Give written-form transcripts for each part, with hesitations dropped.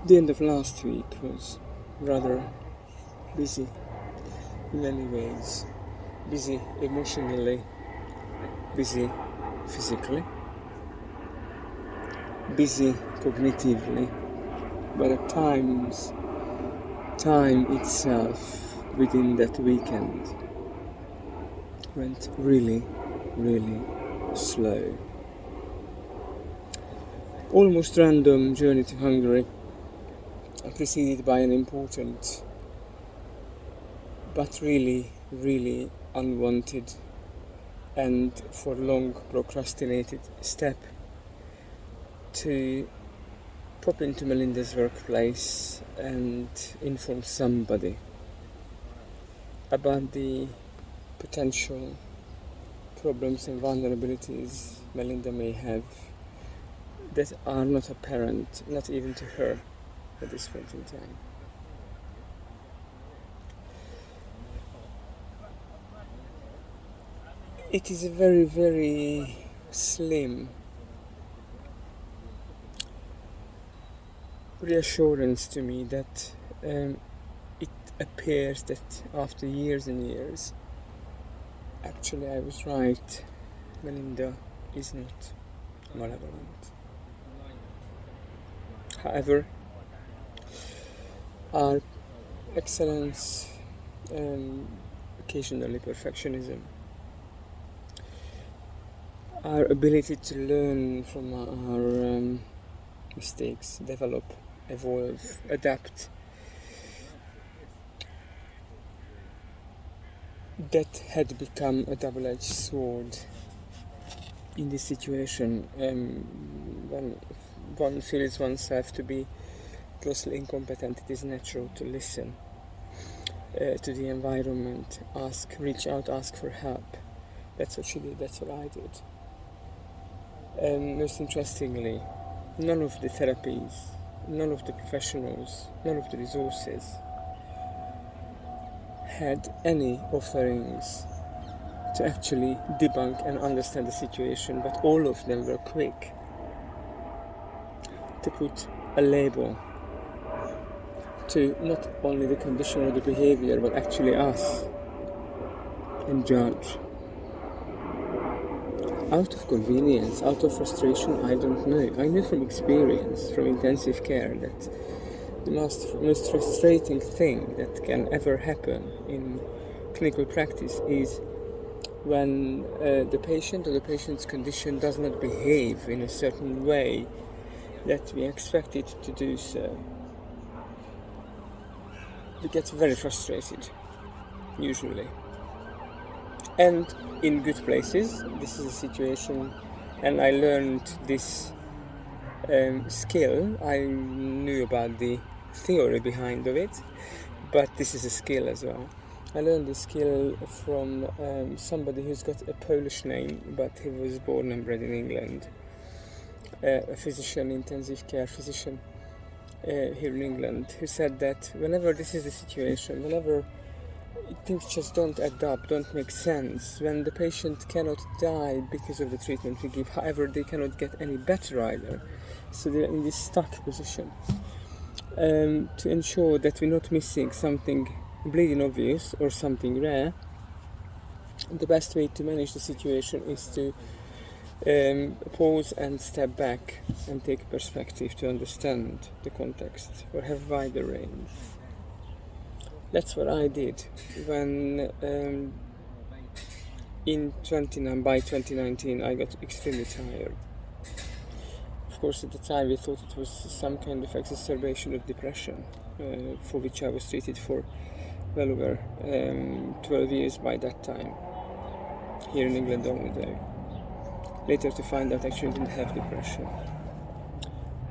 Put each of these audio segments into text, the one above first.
The end of last week was rather busy in many ways. Busy emotionally, busy physically, busy cognitively, but at times, time itself within that weekend went really, really slow. Almost random journey to Hungary, preceded by an important but really, really unwanted and for long procrastinated step to pop into Melinda's workplace and inform somebody about the potential problems and vulnerabilities Melinda may have that are not apparent, not even to her at this point in time. It is a very, very slim reassurance to me that it appears that after years and years, actually I was right, Melinda is not malevolent. However, our excellence, occasionally perfectionism, our ability to learn from our mistakes, develop, evolve, adapt, that had become a double-edged sword in this situation. When one feels oneself to be grossly incompetent, it is natural to listen to the environment, reach out, ask for help. That's what she did, that's what I did. Most interestingly, none of the therapies, none of the professionals, none of the resources had any offerings to actually debunk and understand the situation, but all of them were quick to put a label to not only the condition or the behavior, but actually us, and judge. Out of convenience, out of frustration, I don't know. I know from experience, from intensive care, that the most frustrating thing that can ever happen in clinical practice is when the patient or the patient's condition does not behave in a certain way that we expect it to do so. We get very frustrated, usually. And in good places, this is a situation, and I learned this skill. I knew about the theory behind of it, but this is a skill as well. I learned this skill from somebody who's got a Polish name, but he was born and bred in England. A physician, intensive care physician here in England, who said that whenever this is the situation, whenever things just don't add up, don't make sense, when the patient cannot die because of the treatment we give, however they cannot get any better either, so they're in this stuck position, to ensure that we're not missing something bleeding obvious or something rare, the best way to manage the situation is to pause and step back and take perspective to understand the context or have wider range. That's what I did when by 2019 I got extremely tired. Of course, at the time we thought it was some kind of exacerbation of depression, for which I was treated for well over 12 years by that time, here in England only though. Later to find out I actually didn't have depression.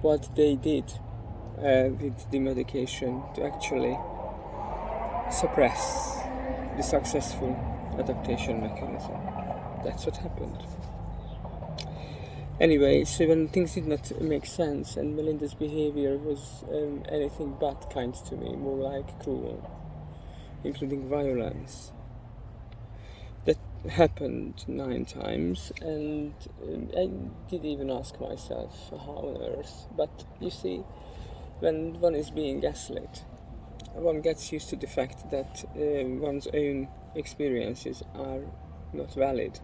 What they did with the medication to actually suppress the successful adaptation mechanism. That's what happened. Anyway, so when things did not make sense and Melinda's behavior was anything but kind to me, more like cruel, including violence, that happened 9 times, and I did even ask myself how on earth. But you see, when one is being gaslit, one gets used to the fact that one's own experiences are not valid.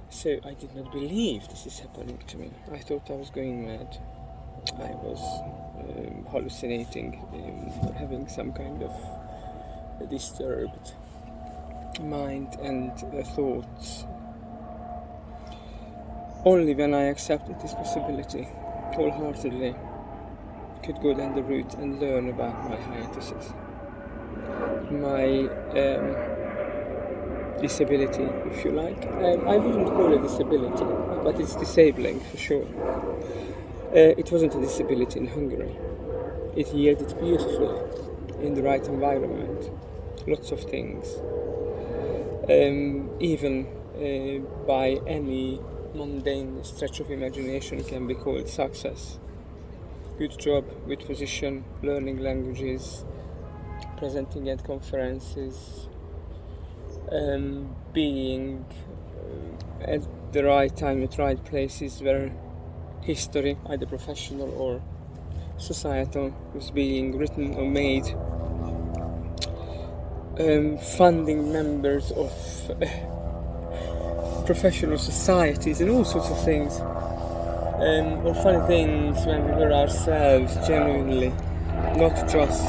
So I did not believe this is happening to me. I thought I was going mad. I was hallucinating, or having some kind of disturbed mind and thoughts. Only when I accepted this possibility wholeheartedly could go down the route and learn about my hiatuses, my disability, if you like. I wouldn't call it disability, but it's disabling for sure. It wasn't a disability in Hungary. It yielded beautifully in the right environment. Lots of things. Even by any mundane stretch of imagination can be called success. Good job, good position, learning languages, presenting at conferences, being at the right time at right places where history, either professional or societal, was being written or made, funding members of professional societies and all sorts of things, or funny things when we were ourselves genuinely, not just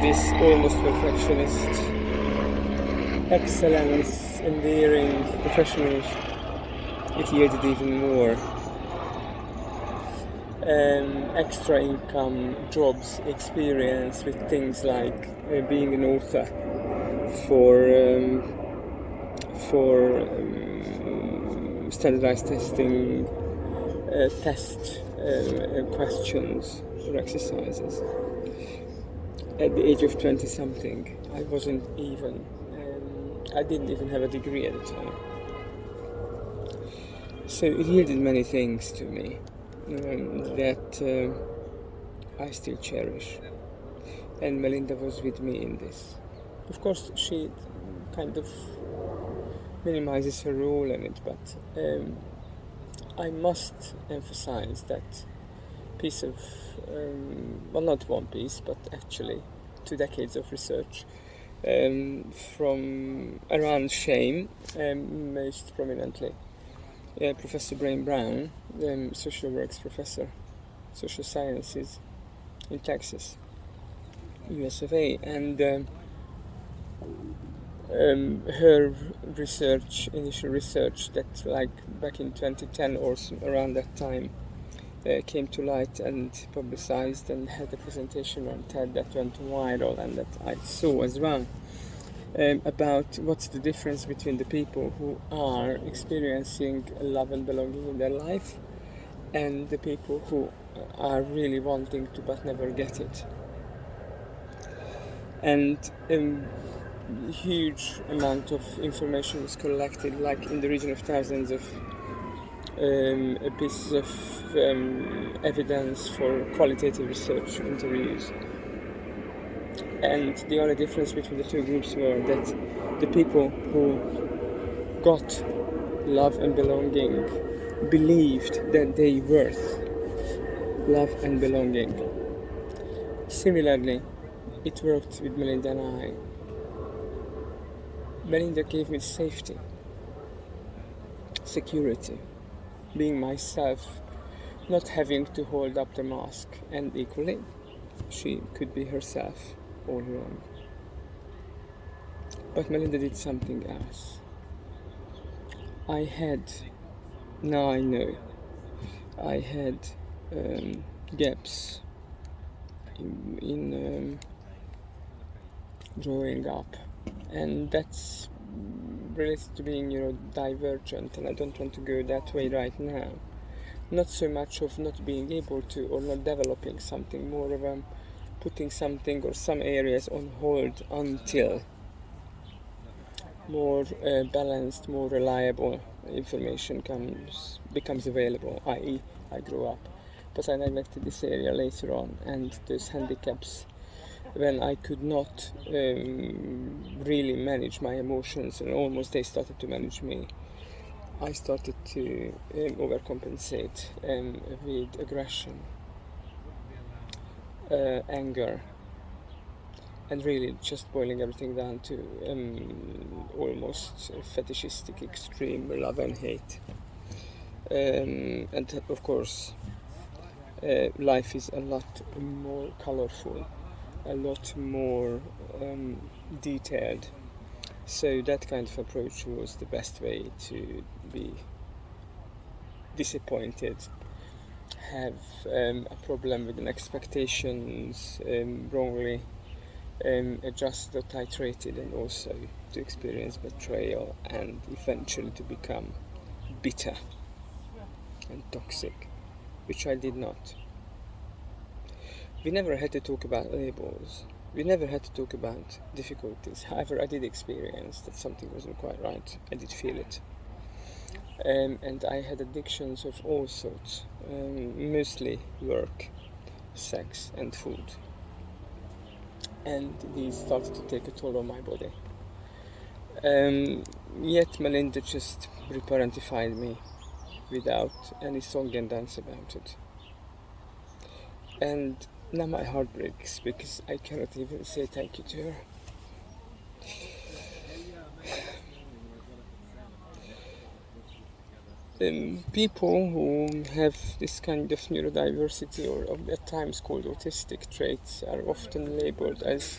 this almost perfectionist, excellence, endearing professionals. It yielded even more. Extra income, jobs, experience with things like being an author for standardized testing, test questions or exercises. At the age of 20-something, I wasn't even, I didn't even have a degree at the time. So it yielded many things to me that I still cherish. And Melinda was with me in this. Of course, she kind of minimizes her role in it, but I must emphasize that piece of, well, not one piece, but actually 2 decades of research from around shame, most prominently Professor Brain Brown, social works professor, social sciences in Texas, US of A, and her research, initial research that like back in 2010 or around that time came to light and publicized and had a presentation on TED that went viral and that I saw as well, about what's the difference between the people who are experiencing love and belonging in their life and the people who are really wanting to but never get it. And huge amount of information was collected, like in the region of thousands of pieces of evidence for qualitative research interviews. And the only difference between the two groups were that the people who got love and belonging believed that they worth love and belonging. Similarly, it worked with Melinda and I. Melinda gave me safety, security, being myself, not having to hold up the mask, and equally, she could be herself all along. But Melinda did something else. I had, now I know, I had gaps in growing up, and that's related to being, divergent, and I don't want to go that way right now. Not so much of not being able to or not developing something, more of putting something or some areas on hold until more balanced, more reliable information becomes available, i.e. I grew up, but I neglected this area later on, and those handicaps when I could not really manage my emotions and almost they started to manage me, I started to overcompensate with aggression, anger, and really just boiling everything down to almost fetishistic extreme love and hate. And of course, life is a lot more colorful, a lot more detailed. So that kind of approach was the best way to be disappointed, have a problem with an expectations wrongly adjusted or titrated, and also to experience betrayal and eventually to become bitter and toxic, which I did not. We never had to talk about labels. We never had to talk about difficulties. However, I did experience that something wasn't quite right. I did feel it. And I had addictions of all sorts, mostly work, sex, and food. And these started to take a toll on my body. Yet Melinda just reparentified me without any song and dance about it. And now my heart breaks because I cannot even say thank you to her. People who have this kind of neurodiversity, or at times called autistic traits, are often labeled as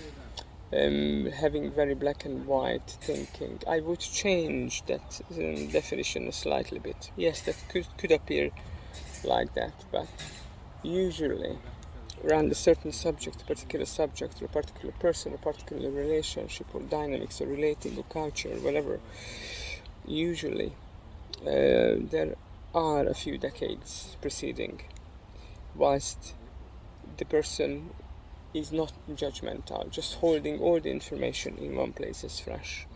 having very black and white thinking. I would change that definition a slightly bit. Yes, that could appear like that, but usually around a certain subject, a particular subject, or a particular person, a particular relationship, or dynamics, or relating, or culture, or whatever, usually there are a few decades preceding, whilst the person is not judgmental, just holding all the information in one place as fresh.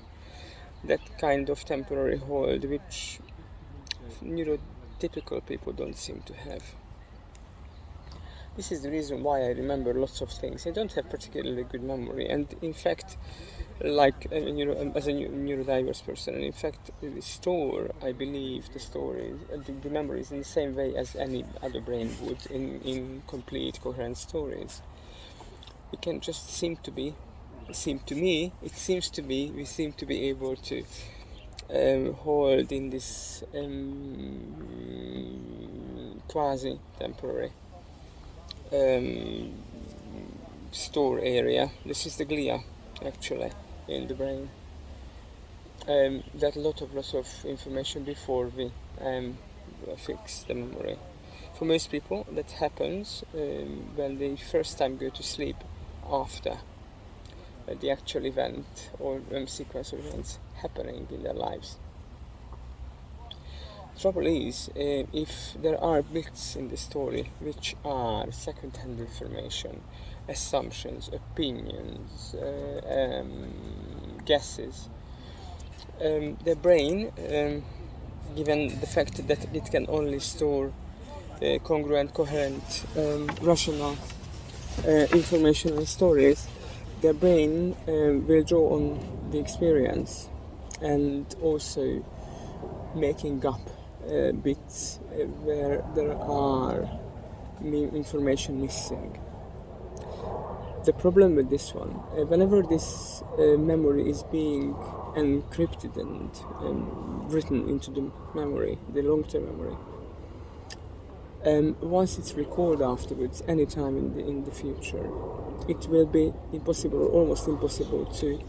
That kind of temporary hold which neurotypical people don't seem to have. This is the reason why I remember lots of things. I don't have particularly good memory, and in fact, like as a neurodiverse person, and in fact, I believe the memory is in the same way as any other brain would in complete, coherent stories. We can just we seem to be able to hold in this quasi-temporary store area. This is the glia, actually, in the brain. That lots of information before we fix the memory. For most people, that happens when they first time go to sleep after the actual event or sequence of events happening in their lives. Trouble is, if there are bits in the story which are second-hand information, assumptions, opinions, guesses, the brain, given the fact that it can only store congruent, coherent, rational information and stories, the brain will draw on the experience and also making up bits where there are information missing. The problem with this one, whenever this memory is being encrypted and written into the memory, the long-term memory, once it's recalled afterwards, any time in the future, it will be impossible, or almost impossible, to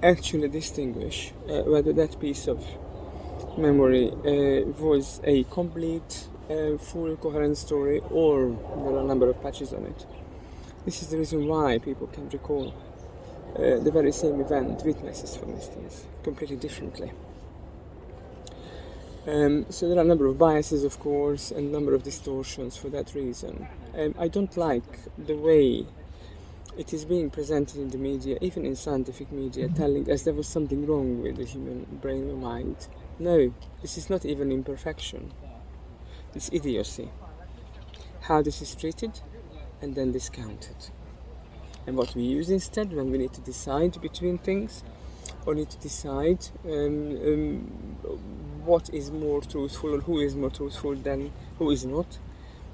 actually distinguish whether that piece of memory was a complete, full, coherent story, or there are a number of patches on it. This is the reason why people can recall the very same event, witnesses for instance, completely differently. So there are a number of biases, of course, and a number of distortions for that reason. I don't like the way it is being presented in the media, even in scientific media, telling us there was something wrong with the human brain or mind. No, this is not even imperfection. It's idiocy. How this is treated and then discounted. And what we use instead when we need to decide between things, or need to decide what is more truthful or who is more truthful than who is not.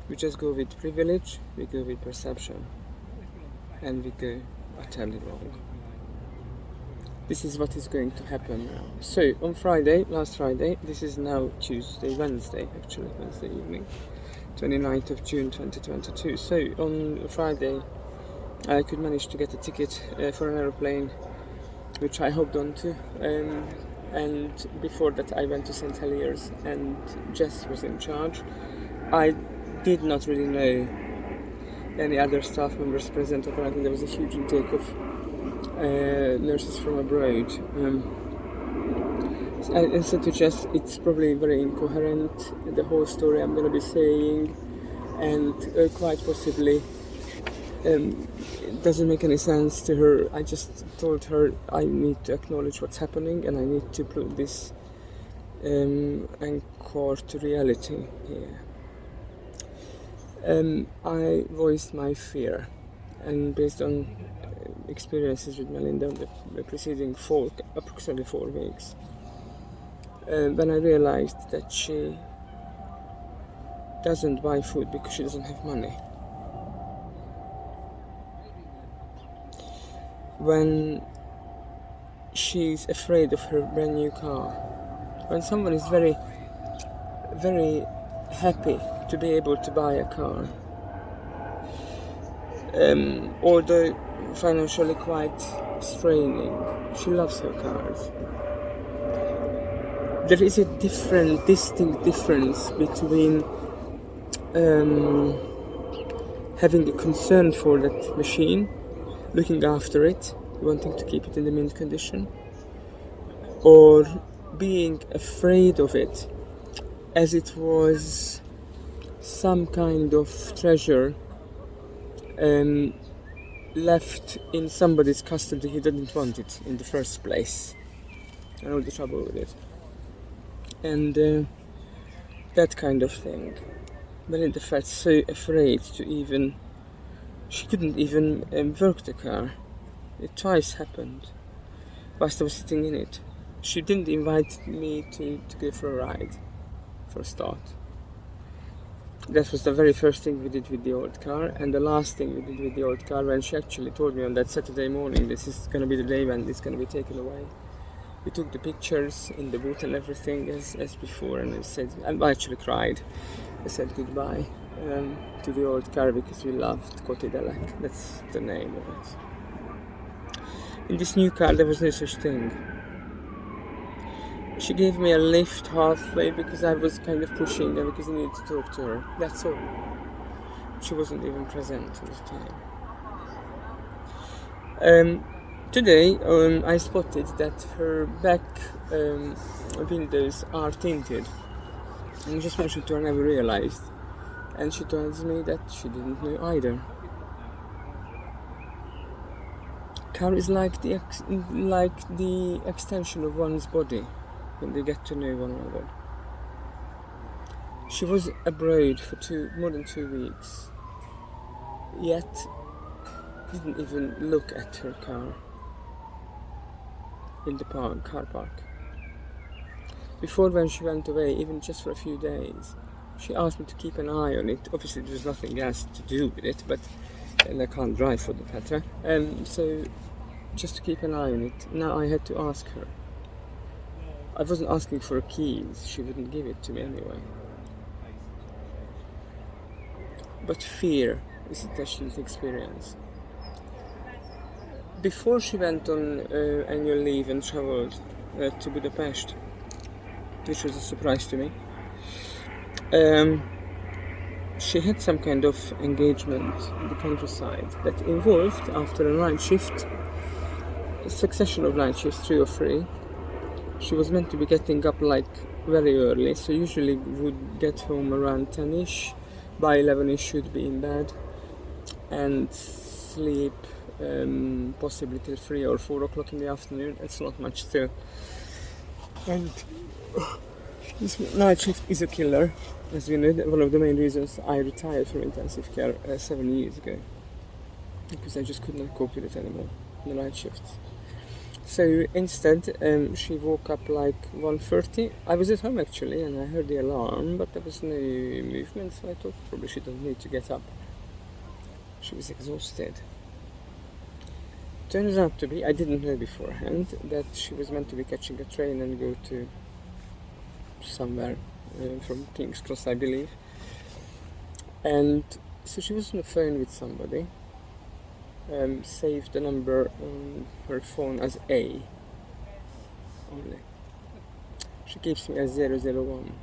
We just go with privilege, we go with perception, and we go utterly wrong. This is what is going to happen now. So on Friday, last Friday, this is now Wednesday evening, 29th of June 2022. So on Friday I could manage to get a ticket for an aeroplane, which I hopped onto, and before that I went to St. Helier's and Jess was in charge. I did not really know any other staff members present. Apparently there was a huge intake of nurses from abroad. I said to Jess, it's probably very incoherent, the whole story I'm going to be saying, and quite possibly it doesn't make any sense to her. I just told her I need to acknowledge what's happening and I need to put this anchor to reality here. I voiced my fear, and based on experiences with Melinda the preceding approximately 4 weeks, when I realized that she doesn't buy food because she doesn't have money. When she's afraid of her brand new car. When someone is very, very happy to be able to buy a car, although financially quite straining, she loves her cars. There is a distinct difference between having a concern for that machine, looking after it, wanting to keep it in the mint condition, or being afraid of it as it was some kind of treasure left in somebody's custody who didn't want it in the first place, and all the trouble with it, and that kind of thing. Melinda felt so afraid to even, she couldn't even work the car. It twice happened whilst I was sitting in it. She didn't invite me to go for a ride, for a start. That was the very first thing we did with the old car, and the last thing we did with the old car, when she actually told me on that Saturday morning, this is going to be the day when it's going to be taken away. We took the pictures in the boot and everything as before, and I actually cried. I said goodbye to the old car because we loved Cotidelec. That's the name of it. In this new car there was no such thing. She gave me a lift halfway because I was kind of pushing and because I needed to talk to her. That's all. She wasn't even present at the time. Today I spotted that her back windows are tinted. And I just mentioned to her, I never realized. And she tells me that she didn't know either. Car is like the extension of one's body when they get to know one another. She was abroad for more than 2 weeks, yet didn't even look at her car in the car park. Before, when she went away, even just for a few days, she asked me to keep an eye on it. Obviously there was nothing else to do with it, and I can't drive for the matter, so just to keep an eye on it. Now I had to ask her. I wasn't asking for keys, she wouldn't give it to me anyway. But fear is a touching experience. Before she went on annual leave and travelled to Budapest, which was a surprise to me, she had some kind of engagement in the countryside that involved, after a night shift, a succession of night shifts, 3 or 4. She was meant to be getting up very early, so usually would get home around 10ish. By 11ish should be in bed and sleep possibly till 3 or 4 o'clock in the afternoon. It's not much still. And this night shift is a killer, as you know. One of the main reasons I retired from intensive care 7 years ago, because I just could not cope with it anymore, the night shifts. So instead, she woke up like 1:30. I was at home actually, and I heard the alarm, but there was no movement, so I thought probably she doesn't need to get up. She was exhausted. Turns out to be, I didn't know beforehand, that she was meant to be catching a train and go to somewhere from King's Cross, I believe. And so she was on the phone with somebody, saved the number on her phone as A only. She keeps me as 001,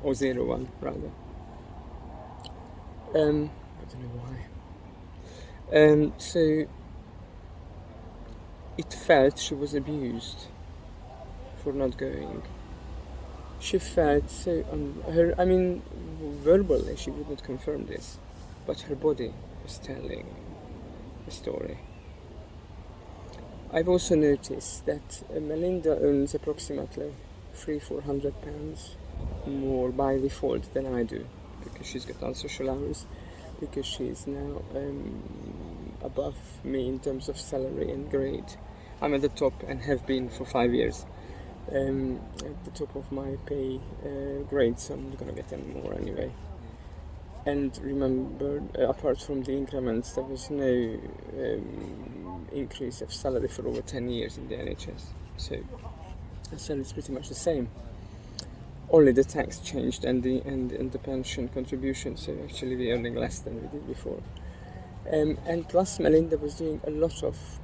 or 01 rather. I don't know why. So it felt she was abused for not going. She felt so, verbally she would not confirm this, but her body was telling a story. I've also noticed that Melinda earns approximately £300-400 more by default than I do, because she's got unsocial hours, because she's now above me in terms of salary and grade. I'm at the top and have been for 5 years. At the top of my pay grade, so I'm not gonna get any more anyway. And remember, apart from the increments, there was no increase of salary for over 10 years in the NHS. So the salary is pretty much the same. Only the tax changed and the pension contribution, so actually we're earning less than we did before. And plus Melinda was doing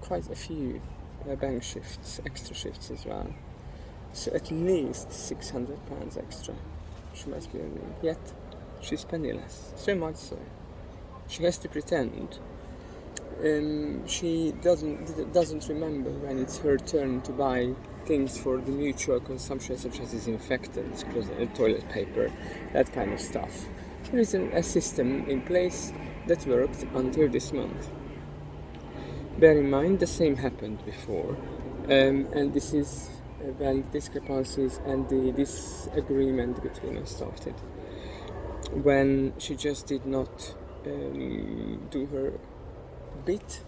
quite a few bank shifts, extra shifts as well. So at least £600 extra she must be earning. Yet she's penniless, so much so. She has to pretend. She doesn't remember when it's her turn to buy things for the mutual consumption, such as disinfectants, toilet paper, that kind of stuff. There is a system in place that worked until this month. Bear in mind, the same happened before, and this is when discrepancies and the disagreement between us started. When she just did not do her bit,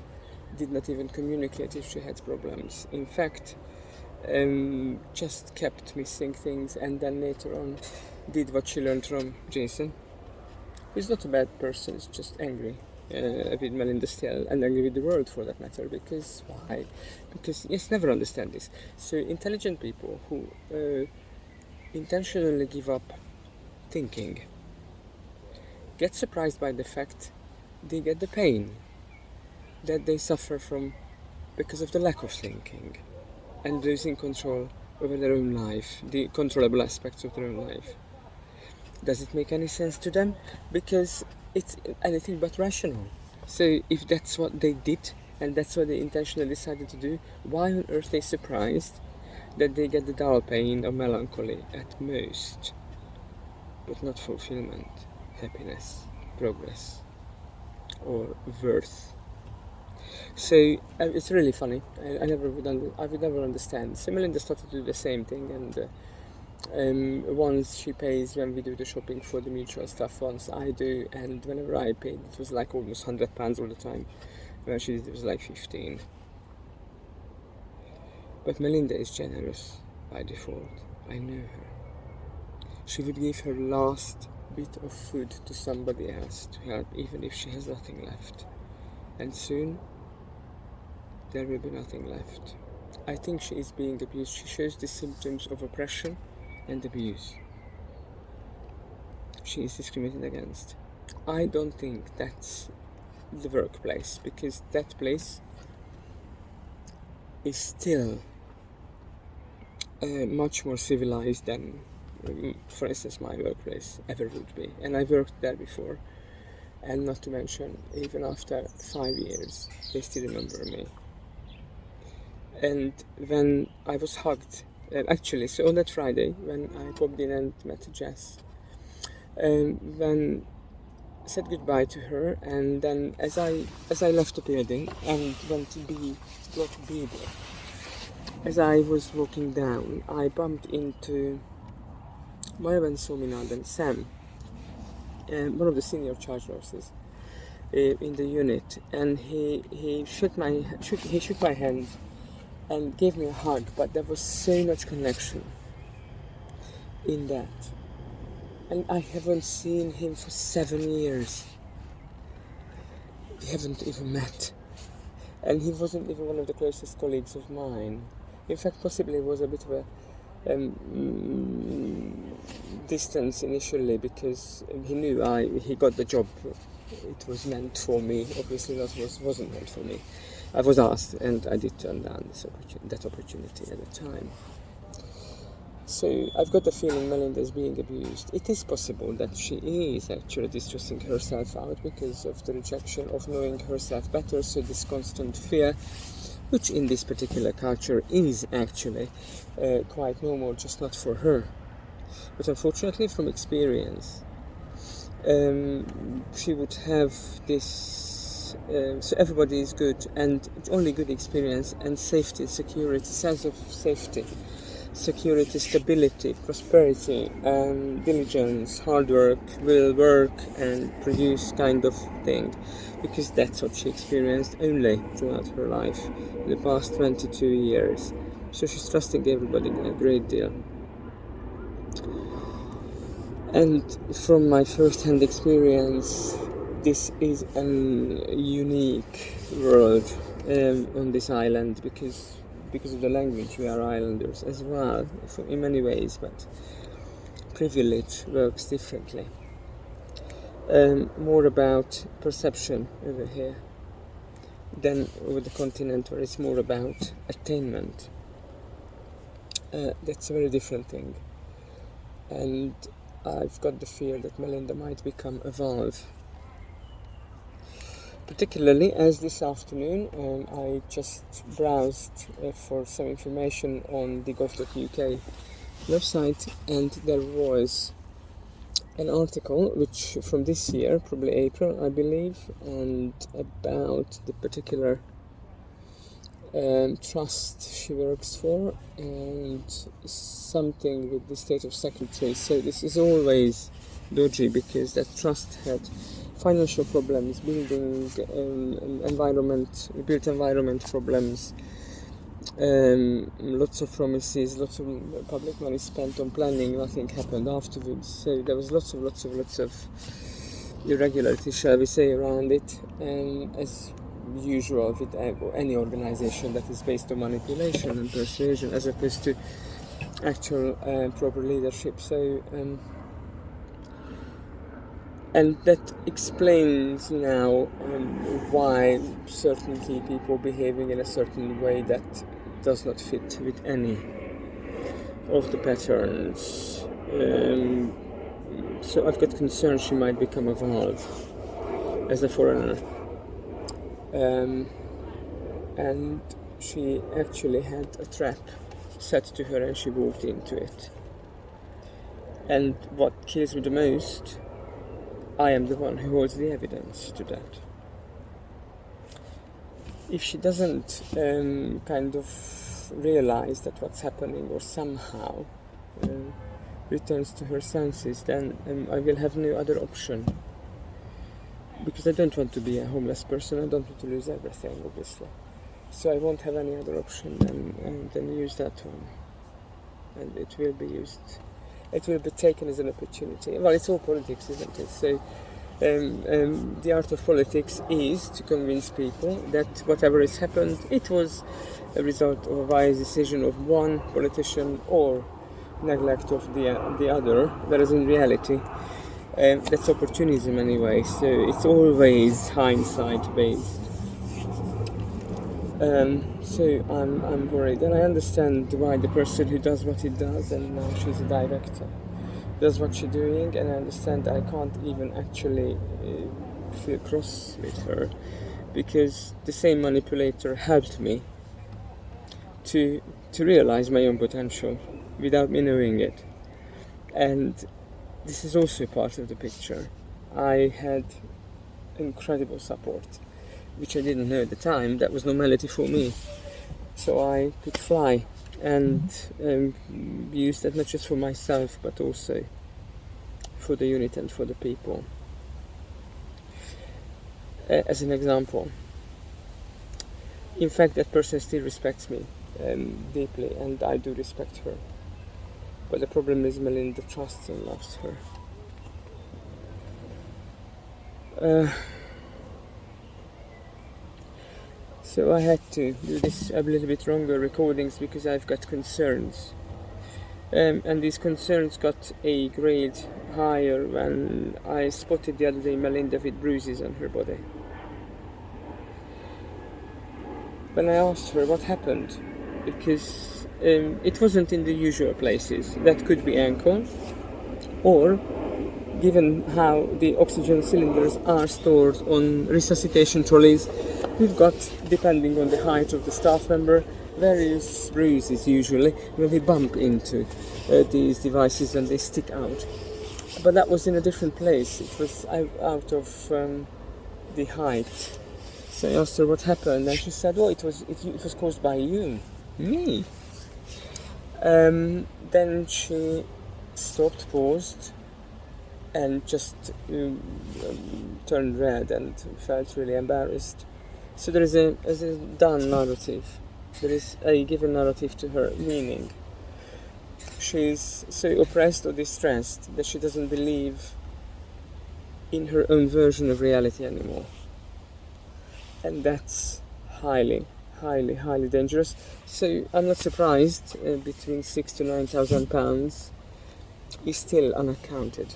did not even communicate if she had problems. In fact, just kept missing things, and then later on did what she learned from Jason. He's not a bad person, he's just angry with Melinda still, and angry with the world for that matter. Because why? Because never understand this. So intelligent people who intentionally give up thinking get surprised by the fact they get the pain that they suffer from because of the lack of thinking and losing control over their own life, the controllable aspects of their own life. Does it make any sense to them? Because it's anything but rational. So if that's what they did and that's what they intentionally decided to do, why on earth are they surprised that they get the dull pain of melancholy at most, but not fulfillment, happiness, progress, or worth? So it's really funny. I would never understand. So Melinda started to do the same thing, and once she pays when we do the shopping for the mutual stuff, once I do, and whenever I paid, it was like almost £100 all the time. When she did, it was like 15. But Melinda is generous by default. I know her. She would give her last bit of food to somebody else to help, even if she has nothing left. And soon there will be nothing left. I think she is being abused. She shows the symptoms of oppression and abuse. She is discriminated against. I don't think that's the workplace, because that place is still much more civilized than, for instance, my workplace ever would be. And I worked there before, and not to mention, even after 5 years, they still remember me. And when I was hugged, actually, so on that Friday, when I popped in and met Jess, when I said goodbye to her, and then as I left the building and went to block B, as I was walking down, I bumped into Myron Sominad and Sam, one of the senior charge nurses in the unit, and he shook my hand. and gave me a hug, but there was so much connection in that. And I haven't seen him for 7 years. We haven't even met. And he wasn't even one of the closest colleagues of mine. In fact, possibly it was a bit of a distance initially, because he knew he got the job. It was meant for me. Obviously that wasn't meant for me. I was asked, and I did turn down that opportunity at the time. So I've got the feeling Melinda is being abused. It is possible that she is actually distressing herself out because of the rejection of knowing herself better, so this constant fear, which in this particular culture is actually quite normal, just not for her. But unfortunately, from experience, she would have this, so everybody is good, and it's only good experience and safety, security, sense of safety, security, stability, prosperity, diligence, hard work, will work and produce kind of thing, because that's what she experienced only throughout her life in the past 22 years. So she's trusting everybody a great deal. And from my first-hand experience, this is a unique world on this island, because of the language. We are islanders as well, in many ways, but privilege works differently. More about perception over here than over the continent, where it's more about attainment. That's a very different thing. And I've got the fear that Melinda might become a valve. Particularly as this afternoon I just browsed for some information on the gov.uk website, and there was an article which from this year, probably April I believe, and about the particular trust she works for, and something with the state of secretary. So this is always dodgy, because that trust had financial problems, built environment problems, lots of promises, lots of public money spent on planning, nothing happened afterwards. So there was lots of irregularities, shall we say, around it, as usual with any organization that is based on manipulation and persuasion as opposed to actual proper leadership. So and that explains now why certain key people behaving in a certain way that does not fit with any of the patterns. So I've got concern she might become a valve as a foreigner. And she actually had a trap set to her, and she walked into it. And what kills me the most, I am the one who holds the evidence to that. If she doesn't kind of realize that what's happening, or somehow returns to her senses, then I will have no other option. Because I don't want to be a homeless person, I don't want to lose everything, obviously. So I won't have any other option than use that one. And it will be used. It will be taken as an opportunity. Well, it's all politics, isn't it? So the art of politics is to convince people that whatever has happened, it was a result of a wise decision of one politician or neglect of the other, whereas in reality, that's opportunism anyway, so it's always hindsight based. So I'm worried, and I understand why the person who does what he does, and now she's a director, does what she's doing, and I understand I can't even actually feel cross with her, because the same manipulator helped me to realize my own potential without me knowing it. And this is also part of the picture. I had incredible support, which I didn't know at the time. That was normality for me. So I could fly and use that not just for myself, but also for the unit and for the people. As an example, in fact, that person still respects me. deeply, and I do respect her. But the problem is Melinda trusts and loves her. So I had to do this a little bit longer recordings because I've got concerns. And these concerns got a grade higher when I spotted the other day Melinda with bruises on her body. When I asked her what happened, because it wasn't in the usual places. That could be ankle, or given how the oxygen cylinders are stored on resuscitation trolleys, we've got, depending on the height of the staff member, various bruises usually when they bump into these devices and they stick out. But that was in a different place. It was out of the height. So I asked her what happened, and she said, "Oh, it was caused by you." Me? Then she stopped, paused, and just turned red and felt really embarrassed. So there is a done narrative. There is a given narrative to her, meaning she's so oppressed or distressed that she doesn't believe in her own version of reality anymore. And that's highly, highly, highly dangerous. So I'm not surprised between £6,000 to £9,000 is still unaccounted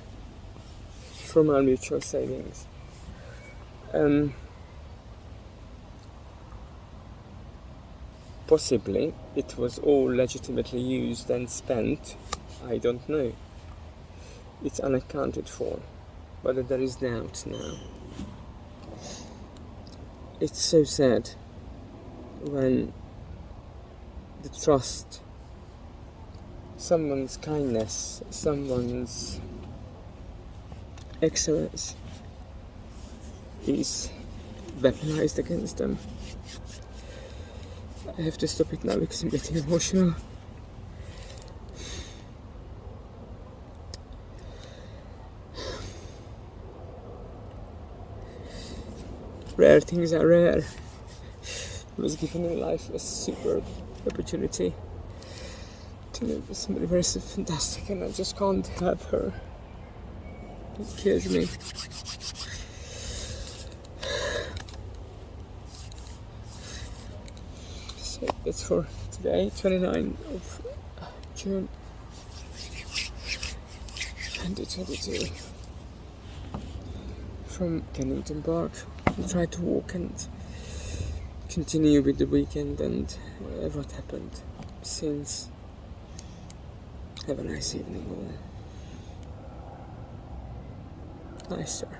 from our mutual savings. Possibly it was all legitimately used and spent. I don't know. It's unaccounted for, but there is doubt now. It's so sad when the trust, someone's kindness, someone's excellence is weaponized against them. I have to stop it now because I'm getting emotional. Rare things are rare. I was given in life a superb opportunity to live with somebody very fantastic, and I just can't have her. It kills me. So that's for today, 29th of June 2022. From Kennington Park. I'll try to walk and continue with the weekend and what happened since. Have a nice evening all. Nice, sir.